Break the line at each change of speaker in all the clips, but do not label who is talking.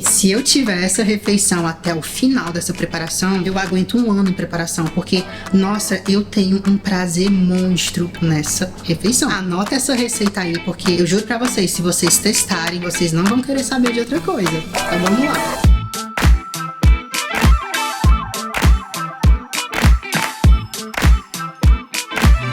Se eu tiver essa refeição até o final dessa preparação, eu aguento um ano em preparação, porque, nossa, eu tenho um prazer monstro nessa refeição. Anota essa receita aí, porque eu juro pra vocês, se vocês testarem, vocês não vão querer saber de outra coisa. Então vamos lá.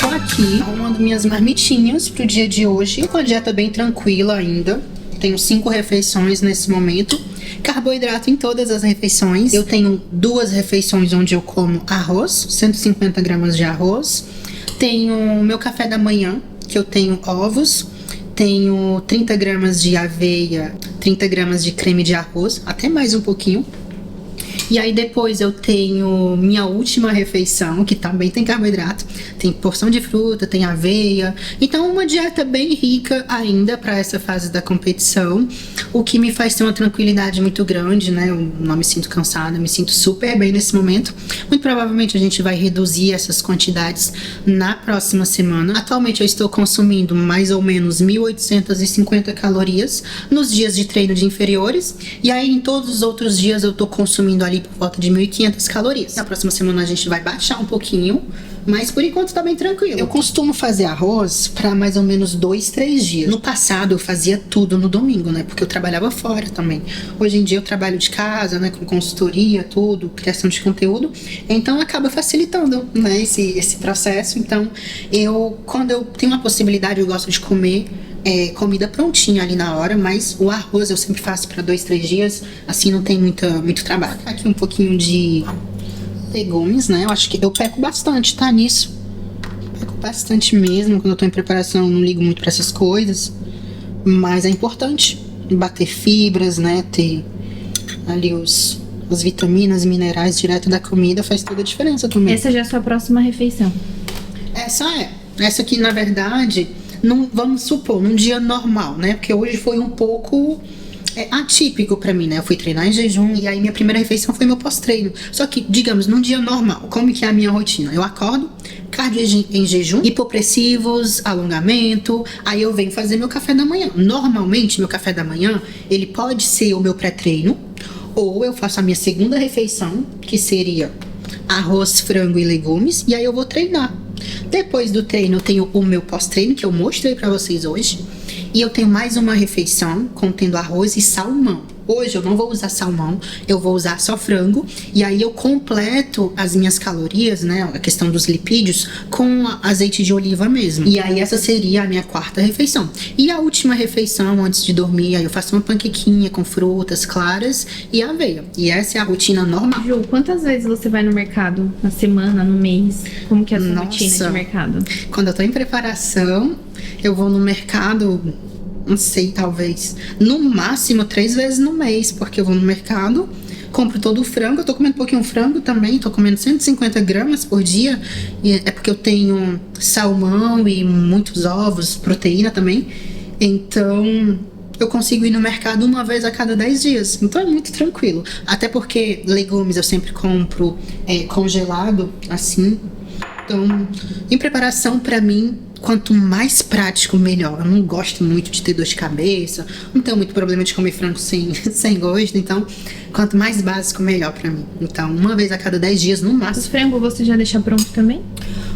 Tô aqui arrumando minhas marmitinhas pro dia de hoje. Uma dieta bem tranquila ainda. Tenho 5 refeições nesse momento. Carboidrato em todas as refeições. Eu tenho 2 refeições onde eu como arroz, 150 gramas de arroz. Tenho meu café da manhã, que eu tenho ovos. Tenho 30 gramas de aveia, 30 gramas de creme de arroz, até mais um pouquinho. E aí depois eu tenho minha última refeição, que também tem carboidrato. Tem porção de fruta, tem aveia. Então uma dieta bem rica ainda para essa fase da competição. O que me faz ter uma tranquilidade muito grande, né? Eu não me sinto cansada, me sinto super bem nesse momento. Muito provavelmente a gente vai reduzir essas quantidades na próxima semana. Atualmente eu estou consumindo mais ou menos 1.850 calorias nos dias de treino de inferiores. E aí em todos os outros dias eu tô consumindo ali por volta de 1.500 calorias. Na próxima semana a gente vai baixar um pouquinho, mas por enquanto tá bem tranquilo. Eu costumo fazer arroz pra mais ou menos 2, 3 dias. No passado eu fazia tudo no domingo, né? Porque eu trabalhava fora também. Hoje em dia eu trabalho de casa, né? Com consultoria, tudo, criação de conteúdo. Então acaba facilitando, né? Esse processo. Então quando eu tenho uma possibilidade, eu gosto de comer comida prontinha ali na hora, mas o arroz eu sempre faço para 2, 3 dias, assim não tem muito trabalho. Aqui um pouquinho de legumes, né? Eu acho que eu peco bastante, tá? Nisso. Peco bastante mesmo. Quando eu tô em preparação, eu não ligo muito para essas coisas. Mas é importante bater fibras, né? Ter ali as vitaminas, minerais direto da comida faz toda a diferença também.
Essa já é a sua próxima refeição?
Essa aqui, na verdade, não, vamos supor, num dia normal, né? Porque hoje foi um pouco atípico pra mim, né? Eu fui treinar em jejum e aí minha primeira refeição foi meu pós-treino. Só que, digamos, num dia normal, como que é a minha rotina? Eu acordo, cardio em jejum, hipopressivos, alongamento, aí eu venho fazer meu café da manhã. Normalmente, meu café da manhã, ele pode ser o meu pré-treino, ou eu faço a minha segunda refeição, que seria arroz, frango e legumes, e aí eu vou treinar. Depois do treino eu tenho o meu pós-treino, que eu mostrei pra vocês hoje. E eu tenho mais uma refeição contendo arroz e salmão. Hoje eu não vou usar salmão, eu vou usar só frango. E aí eu completo as minhas calorias, né, a questão dos lipídios, com azeite de oliva mesmo. E aí essa seria a minha 4ª refeição. E a última refeição, antes de dormir, aí eu faço uma panquequinha com frutas claras e aveia. E essa é a rotina normal.
Ju, quantas vezes você vai no mercado? Na semana, no mês? Como que é a sua rotina de mercado?
Quando eu tô em preparação, eu vou no mercado, não sei, talvez no máximo 3 vezes no mês, porque eu vou no mercado, compro todo o frango. Eu tô comendo um pouquinho de frango também, tô comendo 150 gramas por dia, e é porque eu tenho salmão e muitos ovos, proteína também, então eu consigo ir no mercado uma vez a cada 10 dias, então é muito tranquilo. Até porque legumes eu sempre compro congelado, assim. Então, em preparação, pra mim, quanto mais prático, melhor. Eu não gosto muito de ter dor de cabeça, não tenho muito problema de comer frango sem gosto, então, quanto mais básico, melhor pra mim. Então, uma vez a cada 10 dias, no máximo.
O frango você já deixa pronto também?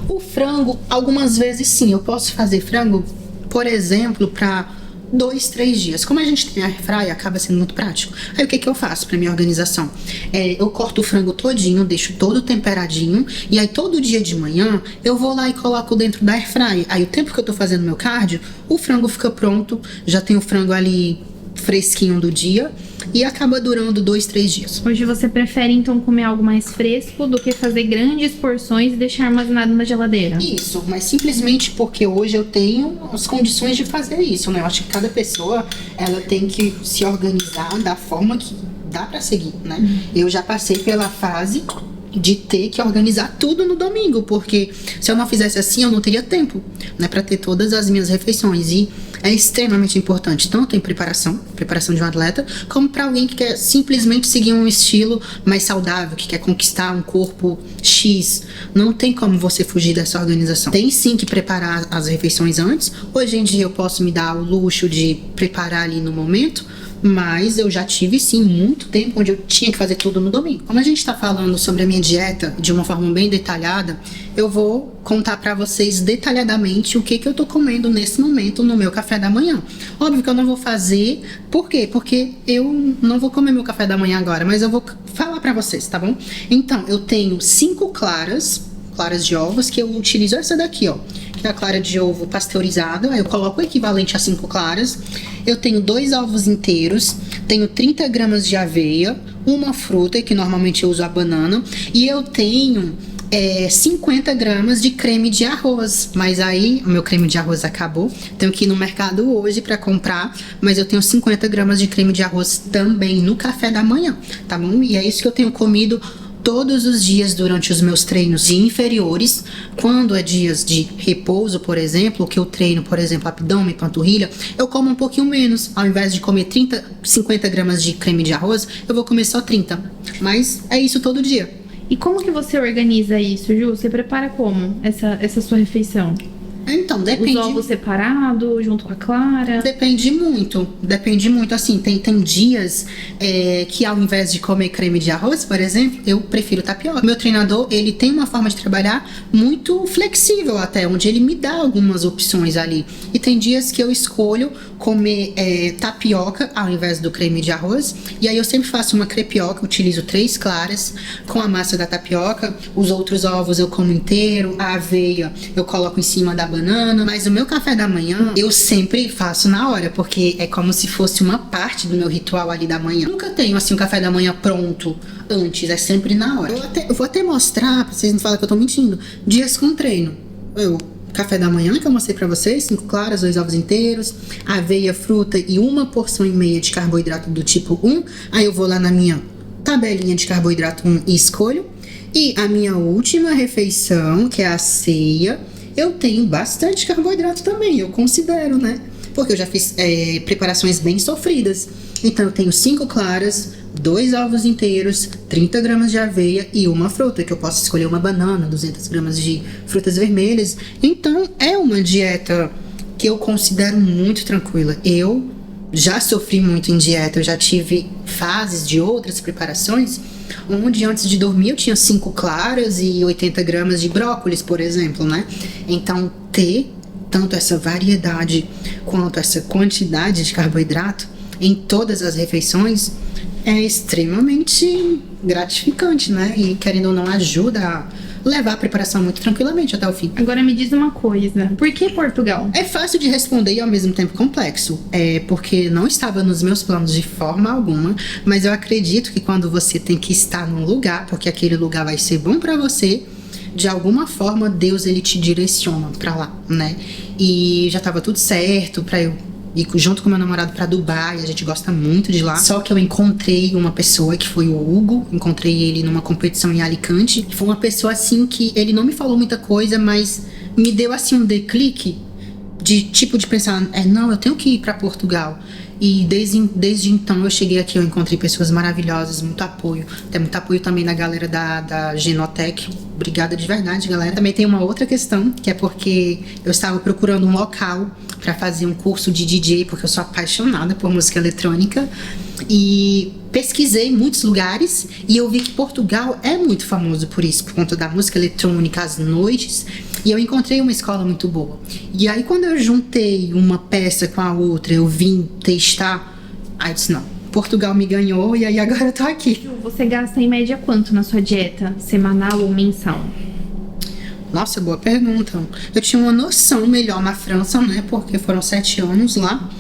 O frango, algumas vezes sim, eu posso fazer frango, por exemplo, pra 2, 3 dias. Como a gente tem airfryer, acaba sendo muito prático. Aí o que eu faço pra minha organização? Eu corto o frango todinho, deixo todo temperadinho, e aí todo dia de manhã eu vou lá e coloco dentro da airfryer. Aí o tempo que eu tô fazendo meu cardio, o frango fica pronto, já tem o frango ali fresquinho do dia e acaba durando 2, 3 dias.
Hoje você prefere então comer algo mais fresco do que fazer grandes porções e deixar armazenado na geladeira?
Isso, mas simplesmente porque hoje eu tenho as condições de fazer isso, né? Eu acho que cada pessoa, ela tem que se organizar da forma que dá pra seguir, né? Eu já passei pela fase de ter que organizar tudo no domingo, porque se eu não fizesse assim, eu não teria tempo, né, para ter todas as minhas refeições. E é extremamente importante, tanto em preparação de um atleta, como para alguém que quer simplesmente seguir um estilo mais saudável, que quer conquistar um corpo X. Não tem como você fugir dessa organização. Tem sim que preparar as refeições antes. Hoje em dia eu posso me dar o luxo de preparar ali no momento, Mas eu já tive, sim, muito tempo onde eu tinha que fazer tudo no domingo. Como a gente tá falando sobre a minha dieta de uma forma bem detalhada, eu vou contar pra vocês detalhadamente o que eu tô comendo nesse momento no meu café da manhã. Óbvio que eu não vou fazer, por quê? Porque eu não vou comer meu café da manhã agora, mas eu vou falar pra vocês, tá bom? Então, eu tenho 5 claras de ovos, que eu utilizo essa daqui, ó, que é a clara de ovo pasteurizada. Eu coloco o equivalente a 5 claras. Eu tenho 2 ovos inteiros, tenho 30 gramas de aveia, uma fruta, que normalmente eu uso a banana, e eu tenho 50 gramas de creme de arroz. Mas aí, o meu creme de arroz acabou, tenho que ir no mercado hoje pra comprar, mas eu tenho 50 gramas de creme de arroz também no café da manhã, tá bom? E é isso que eu tenho comido todos os dias durante os meus treinos de inferiores. Quando é dias de repouso, por exemplo, que eu treino, por exemplo, abdômen, panturrilha, eu como um pouquinho menos. Ao invés de comer 50 gramas de creme de arroz, eu vou comer só 30. Mas é isso todo dia.
E como que você organiza isso, Ju? Você prepara como essa sua refeição?
Então, depende.
Os ovos separados, junto com a clara?
Depende muito, assim, tem dias que ao invés de comer creme de arroz, por exemplo, eu prefiro tapioca. Meu treinador, ele tem uma forma de trabalhar muito flexível até, onde ele me dá algumas opções ali. E tem dias que eu escolho comer tapioca ao invés do creme de arroz, e aí eu sempre faço uma crepioca, utilizo 3 claras com a massa da tapioca, os outros ovos eu como inteiro, a aveia eu coloco em cima da banana, mas o meu café da manhã eu sempre faço na hora, porque é como se fosse uma parte do meu ritual ali da manhã. Eu nunca tenho assim um café da manhã pronto antes, é sempre na hora. Eu vou até mostrar, pra vocês não falarem que eu tô mentindo, dias com treino. Café da manhã que eu mostrei pra vocês, 5 claras, 2 ovos inteiros, aveia, fruta e 1,5 porção de carboidrato do tipo 1. Aí eu vou lá na minha tabelinha de carboidrato 1 e escolho. E a minha última refeição, que é a ceia, eu tenho bastante carboidrato também, eu considero, né? Porque eu já fiz preparações bem sofridas. Então eu tenho 5 claras, 2 ovos inteiros, 30 gramas de aveia e uma fruta, que eu posso escolher uma banana, 200 gramas de frutas vermelhas. Então é uma dieta que eu considero muito tranquila. Eu já sofri muito em dieta, eu já tive fases de outras preparações onde antes de dormir eu tinha 5 claras e 80 gramas de brócolis, por exemplo, né? Então ter tanto essa variedade quanto essa quantidade de carboidrato em todas as refeições é extremamente gratificante, né? E querendo ou não ajuda a levar a preparação muito tranquilamente até o fim.
Agora me diz uma coisa, por que Portugal?
É fácil de responder e ao mesmo tempo complexo. Porque não estava nos meus planos de forma alguma, mas eu acredito que quando você tem que estar num lugar, porque aquele lugar vai ser bom pra você, de alguma forma Deus ele te direciona pra lá, né? E já tava tudo certo pra eu ir junto com meu namorado pra Dubai, a gente gosta muito de lá. Só que eu encontrei uma pessoa que foi o Hugo, encontrei ele numa competição em Alicante. Foi uma pessoa assim que ele não me falou muita coisa, mas me deu assim um declique de tipo de pensar, não, eu tenho que ir pra Portugal. E desde então eu cheguei aqui, eu encontrei pessoas maravilhosas, muito apoio. Tem muito apoio também da galera da Genotech. Obrigada de verdade, galera. Também tem uma outra questão, que é porque eu estava procurando um local para fazer um curso de DJ, porque eu sou apaixonada por música eletrônica. E pesquisei em muitos lugares e eu vi que Portugal é muito famoso por isso, por conta da música eletrônica, as noites. E eu encontrei uma escola muito boa. E aí quando eu juntei uma peça com a outra, eu vim testar, aí eu disse, não, Portugal me ganhou e aí agora eu tô aqui.
Você gasta em média quanto na sua dieta, semanal ou mensal?
Nossa, boa pergunta. Eu tinha uma noção melhor na França, né, porque foram 7 anos lá.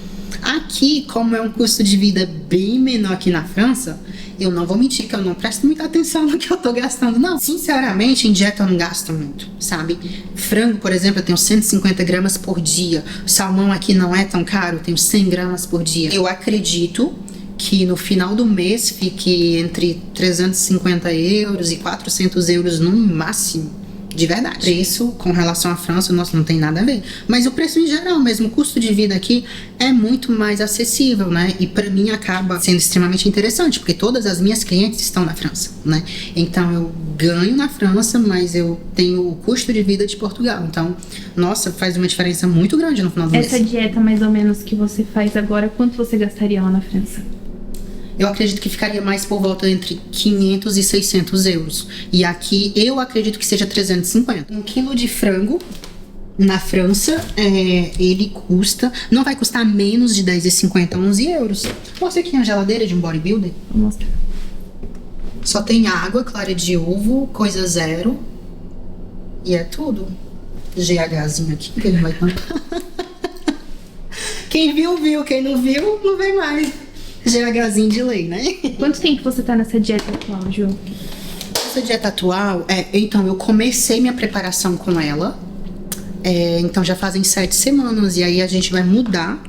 Aqui, como é um custo de vida bem menor que na França, eu não vou mentir que eu não presto muita atenção no que eu tô gastando, não. Sinceramente, em dieta eu não gasto muito, sabe? Frango, por exemplo, eu tenho 150 gramas por dia. O salmão aqui não é tão caro, eu tenho 100 gramas por dia. Eu acredito que no final do mês fique entre 350 euros e 400 euros no máximo. De verdade. O preço com relação à França, nossa, não tem nada a ver. Mas o preço em geral, mesmo o custo de vida aqui é muito mais acessível, né? E pra mim acaba sendo extremamente interessante, porque todas as minhas clientes estão na França, né? Então eu ganho na França, mas eu tenho o custo de vida de Portugal. Então, nossa, faz uma diferença muito grande no final do mês.
Essa dieta mais ou menos que você faz agora, quanto você gastaria lá na França?
eu acredito que ficaria mais por volta entre 500 e 600 euros. E aqui eu acredito que seja 350. 1 quilo de frango na França, ele não vai custar menos de 10,50 a 11 euros. Mostra aqui a geladeira de um bodybuilder.
Vou mostrar.
Só tem água, clara de ovo, coisa zero. E é tudo. GHzinho aqui, que ele vai tampar. Quem viu, viu. Quem não viu, não vem mais. GHzinho de lei, né?
Quanto tempo você tá nessa dieta atual, Ju?
Essa dieta atual, então eu comecei minha preparação com ela. Então já fazem 7 semanas. E aí a gente vai mudar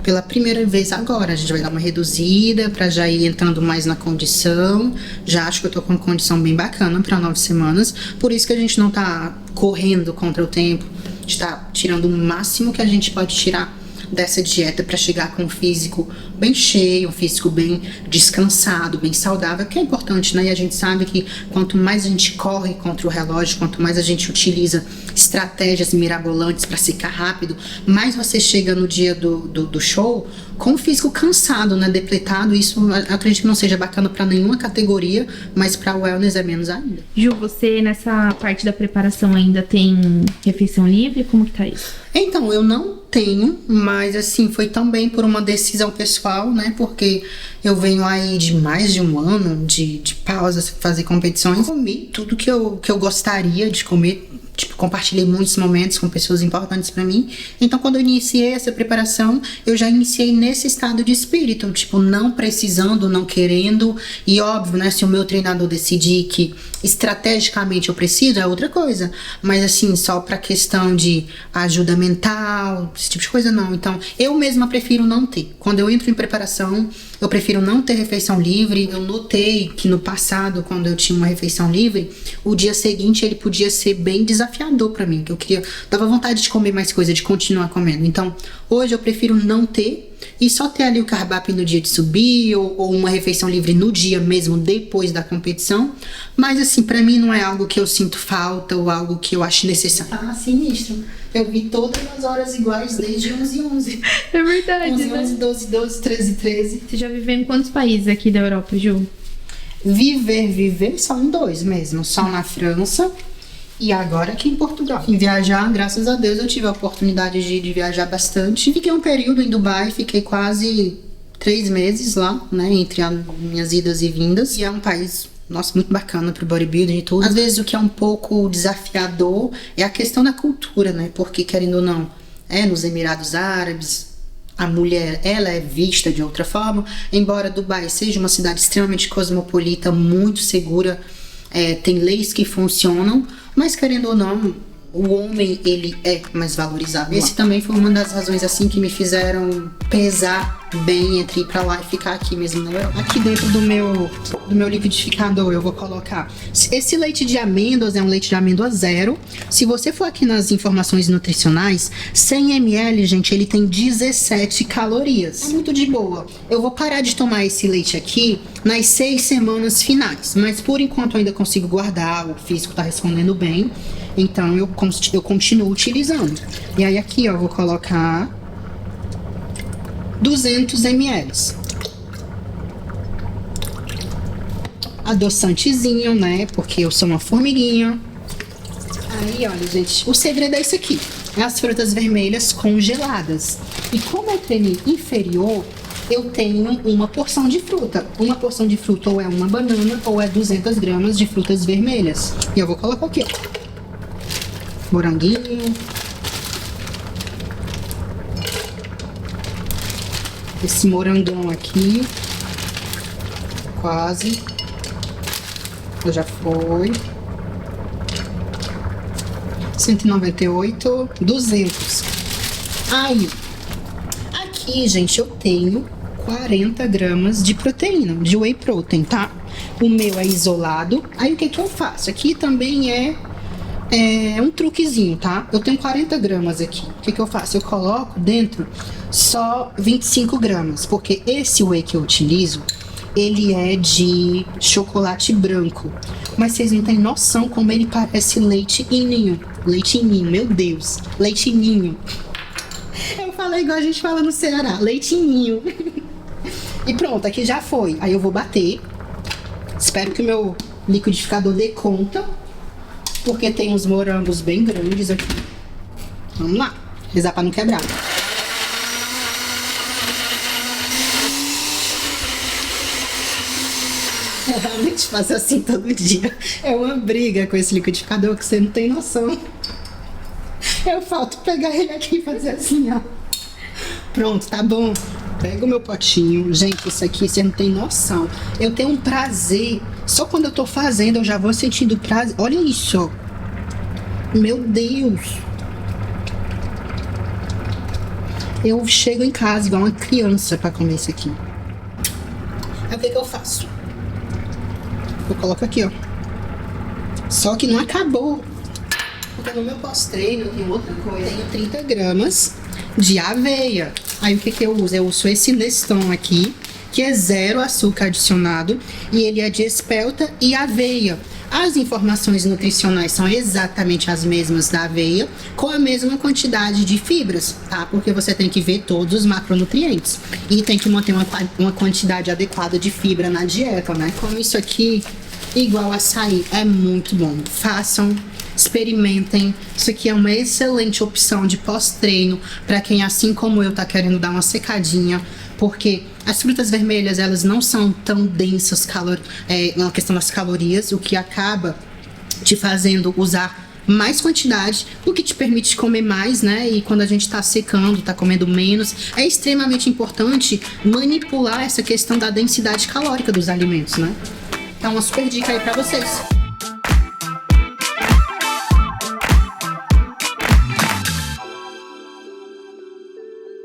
pela primeira vez agora. A gente vai dar uma reduzida pra já ir entrando mais na condição. Já acho que eu tô com uma condição bem bacana pra 9 semanas. Por isso que a gente não tá correndo contra o tempo. A gente tá tirando o máximo que a gente pode tirar dessa dieta para chegar com um físico bem cheio, um físico bem descansado, bem saudável, que é importante, né? E a gente sabe que quanto mais a gente corre contra o relógio, quanto mais a gente utiliza estratégias mirabolantes para secar rápido, mais você chega no dia do show com o físico cansado, né? Depletado. Isso eu acredito que não seja bacana para nenhuma categoria, mas para o wellness é menos ainda.
Ju, você nessa parte da preparação ainda tem refeição livre? Como que tá isso?
Então, eu não tenho, mas assim, foi também por uma decisão pessoal, né? Porque eu venho aí de mais de um ano de pausa, fazer competições. Comi tudo que eu gostaria de comer. Tipo, compartilhei muitos momentos com pessoas importantes pra mim. Então, quando eu iniciei essa preparação, eu já iniciei nesse estado de espírito. Tipo, não precisando, não querendo. E óbvio, né? Se o meu treinador decidir que estrategicamente eu preciso, é outra coisa. Mas assim, só pra questão de ajuda mental, esse tipo de coisa, não. Então, eu mesma prefiro não ter. Quando eu entro em preparação, eu prefiro não ter refeição livre. Eu notei que no passado, quando eu tinha uma refeição livre, o dia seguinte ele podia ser bem desafiador pra mim, que dava vontade de comer mais coisa, de continuar comendo. Então, hoje eu prefiro não ter e só ter ali o cardápio no dia de subir ou uma refeição livre no dia mesmo, depois da competição. Mas assim, pra mim não é algo que eu sinto falta ou algo que eu acho necessário. Ah, sinistro. Eu vi todas as horas iguais desde 11h11.
É verdade,
11h11, 12h12, 13h13.
Você já viveu em quantos países aqui da Europa, Ju?
Viver só em 2 mesmo. Só na França e agora aqui em Portugal. Em viajar, graças a Deus, eu tive a oportunidade de viajar bastante. Fiquei um período em Dubai, fiquei quase 3 meses lá, né? Entre as minhas idas e vindas. E é um país, nossa, muito bacana pro bodybuilding e tudo. Às vezes o que é um pouco desafiador é a questão da cultura, né? Porque, querendo ou não, nos Emirados Árabes, a mulher, ela é vista de outra forma. Embora Dubai seja uma cidade extremamente cosmopolita, muito segura, tem leis que funcionam, mas querendo ou não, o homem, ele é mais valorizado. Esse também foi uma das razões, assim, que me fizeram pesar bem entre ir pra lá e ficar aqui mesmo, né? Aqui dentro do meu liquidificador eu vou colocar. Esse leite de amêndoas é um leite de amêndoa zero. Se você for aqui nas informações nutricionais, 100 ml, gente, ele tem 17 calorias. É muito de boa. Eu vou parar de tomar esse leite aqui nas 6 semanas finais, mas por enquanto eu ainda consigo guardar, o físico tá respondendo bem. Então eu continuo utilizando. E aí aqui, ó, eu vou colocar 200 ml. Adoçantezinho, né? Porque eu sou uma formiguinha. Aí, olha, gente, o segredo é isso aqui. É as frutas vermelhas congeladas. E como é treino inferior, eu tenho uma porção de fruta. Uma porção de fruta ou é uma banana ou é 200 gramas de frutas vermelhas. E eu vou colocar aqui, ó. Moranguinho. Esse morangão aqui. Quase. Já foi. 198. 200. Aí. Aqui, gente, eu tenho 40 gramas de proteína, de whey protein, tá? O meu é isolado. Aí o que eu faço? Aqui também é um truquezinho, tá? Eu tenho 40 gramas aqui. O que eu faço? Eu coloco dentro só 25 gramas, porque esse whey que eu utilizo, ele é de chocolate branco. Mas vocês não têm noção como ele parece leite em ninho. Leite em ninho, meu Deus. Leite em ninho. Eu falei igual a gente fala no Ceará, leite em ninho. E pronto, aqui já foi. Aí eu vou bater. Espero que o meu liquidificador dê conta, porque tem uns morangos bem grandes aqui. Vamos lá, rezar pra não quebrar. Eu realmente faço assim todo dia. É uma briga com esse liquidificador que você não tem noção. Eu falto pegar ele aqui e fazer assim, ó. Pronto, tá bom. Pega o meu potinho. Gente, isso aqui você não tem noção. Eu tenho um prazer. Só quando eu tô fazendo eu já vou sentindo prazer. Olha isso, ó. Meu Deus. Eu chego em casa igual uma criança pra comer isso aqui. Aí o que eu faço? Eu coloco aqui, ó. Só que não acabou. Porque no meu pós-treino tem outra coisa. Tenho 30 gramas de aveia. Aí o que eu uso? Eu uso esse Neston aqui, que é 0 açúcar adicionado. E ele é de espelta e aveia. As informações nutricionais são exatamente as mesmas da aveia, com a mesma quantidade de fibras, tá? Porque você tem que ver todos os macronutrientes. E tem que manter uma quantidade adequada de fibra na dieta, né? Como isso aqui, igual açaí, é muito bom. Façam, experimentem. Isso aqui é uma excelente opção de pós-treino para quem, assim como eu, tá querendo dar uma secadinha, porque as frutas vermelhas, elas não são tão densas na questão das calorias, o que acaba te fazendo usar mais quantidade, o que te permite comer mais, né? E quando a gente tá secando, tá comendo menos, é extremamente importante manipular essa questão da densidade calórica dos alimentos, né? Então, uma super dica aí pra vocês.